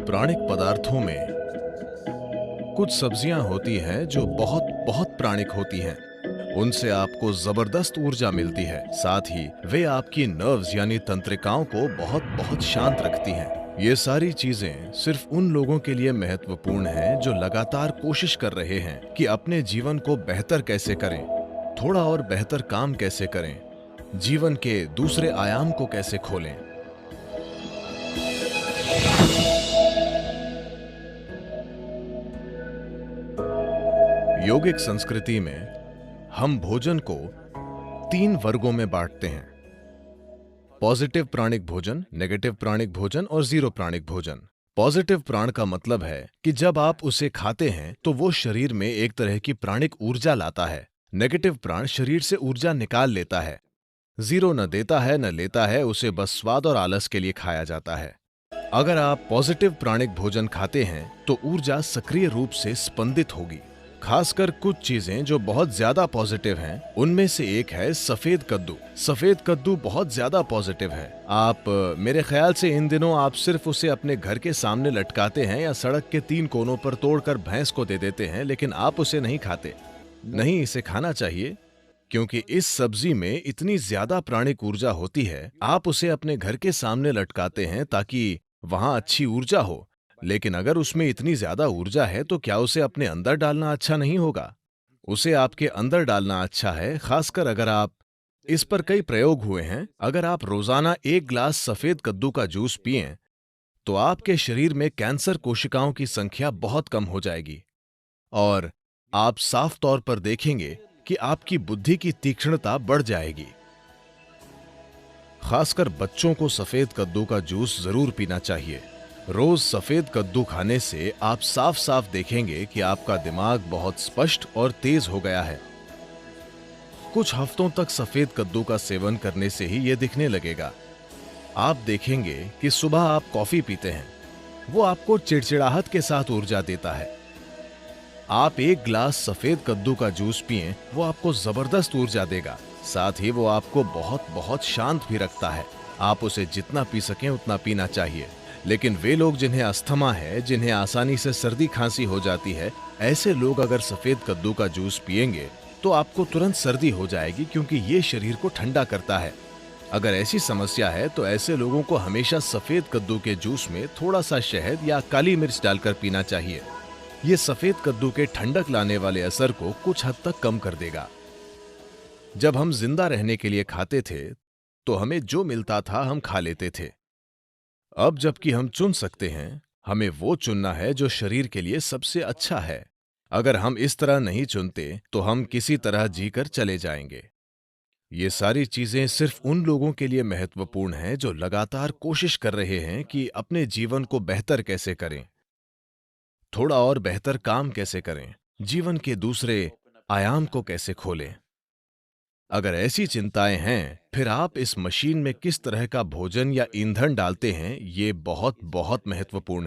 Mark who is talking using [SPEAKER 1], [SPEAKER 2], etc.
[SPEAKER 1] प्राणिक पदार्थों में कुछ सब्जियां होती हैं जो बहुत बहुत प्राणिक होती हैं। उनसे आपको जबरदस्त ऊर्जा मिलती है। साथ ही वे आपकी नर्व्स यानी तंत्रिकाओं को बहुत बहुत शांत रखती हैं। ये सारी चीजें सिर्फ उन लोगों के लिए महत्वपूर्ण हैं जो लगातार कोशिश कर रहे हैं कि अपने जीवन को बेहतर कैसे करें, थोड़ा और बेहतर काम कैसे करें, जीवन के दूसरे आयाम को कैसे खोलें। योगिक संस्कृति में हम भोजन को 3 वर्गों में बांटते हैं: पॉजिटिव प्राणिक भोजन, नेगेटिव प्राणिक भोजन और जीरो प्राणिक भोजन। पॉजिटिव प्राण का मतलब है कि जब आप उसे खाते हैं तो वो शरीर में एक तरह की प्राणिक ऊर्जा लाता है। नेगेटिव प्राण शरीर से ऊर्जा निकाल लेता है। जीरो न देता है न लेता है, उसे बस स्वाद और आलस के लिए खाया जाता है। अगर आप पॉजिटिव प्राणिक भोजन खाते हैं तो ऊर्जा सक्रिय रूप से स्पंदित होगी। खासकर कुछ चीजें जो बहुत ज्यादा पॉजिटिव हैं, उनमें से एक है सफेद कद्दू। सफेद कद्दू बहुत ज्यादा पॉजिटिव है। आप मेरे ख्याल से इन दिनों आप सिर्फ उसे अपने घर के सामने लटकाते हैं या सड़क के 3 कोनों पर तोड़कर भैंस को दे देते हैं, लेकिन आप उसे नहीं खाते। नहीं, इसे खाना चाहिए क्योंकि इस सब्जी में इतनी ज्यादा प्राणिक ऊर्जा होती है। आप उसे अपने घर के सामने लटकाते हैं ताकि वहां अच्छी ऊर्जा हो, लेकिन अगर उसमें इतनी ज्यादा ऊर्जा है तो क्या उसे अपने अंदर डालना अच्छा नहीं होगा? उसे आपके अंदर डालना अच्छा है, खासकर अगर आप इस पर कई प्रयोग हुए हैं। अगर आप रोजाना 1 ग्लास सफेद कद्दू का जूस पिएं तो आपके शरीर में कैंसर कोशिकाओं की संख्या बहुत कम हो जाएगी और आप साफ तौर पर देखेंगे कि आपकी बुद्धि की तीक्ष्णता बढ़ जाएगी। खासकर बच्चों को सफेद कद्दू का जूस जरूर पीना चाहिए। रोज सफेद कद्दू खाने से आप साफ साफ देखेंगे कि आपका दिमाग बहुत स्पष्ट और तेज हो गया है। कुछ हफ्तों तक सफेद कद्दू का सेवन करने से ही यह दिखने लगेगा। आप देखेंगे कि सुबह आप कॉफी पीते हैं, वो आपको चिड़चिड़ाहट के साथ ऊर्जा देता है। आप 1 ग्लास सफेद कद्दू का जूस पिएं, वो आपको जबरदस्त ऊर्जा देगा। साथ ही वो आपको बहुत बहुत शांत भी रखता है। आप उसे जितना पी सकें उतना पीना चाहिए। लेकिन वे लोग जिन्हें अस्थमा है, जिन्हें आसानी से सर्दी खांसी हो जाती है, ऐसे लोग अगर सफेद कद्दू का जूस पिएंगे तो आपको तुरंत सर्दी हो जाएगी, क्योंकि ये शरीर को ठंडा करता है। अगर ऐसी समस्या है तो ऐसे लोगों को हमेशा सफेद कद्दू के जूस में थोड़ा सा शहद या काली मिर्च डालकर पीना चाहिए। ये सफेद कद्दू के ठंडक लाने वाले असर को कुछ हद तक कम कर देगा। जब हम जिंदा रहने के लिए खाते थे तो हमें जो मिलता था हम खा लेते थे। अब जबकि हम चुन सकते हैं, हमें वो चुनना है जो शरीर के लिए सबसे अच्छा है। अगर हम इस तरह नहीं चुनते तो हम किसी तरह जीकर चले जाएंगे। ये सारी चीजें सिर्फ उन लोगों के लिए महत्वपूर्ण हैं जो लगातार कोशिश कर रहे हैं कि अपने जीवन को बेहतर कैसे करें, थोड़ा और बेहतर काम कैसे करें, जीवन के दूसरे आयाम को कैसे खोलें। अगर ऐसी चिंताएं हैं, फिर आप इस मशीन में किस तरह का भोजन या ईंधन डालते हैं, ये बहुत बहुत महत्वपूर्ण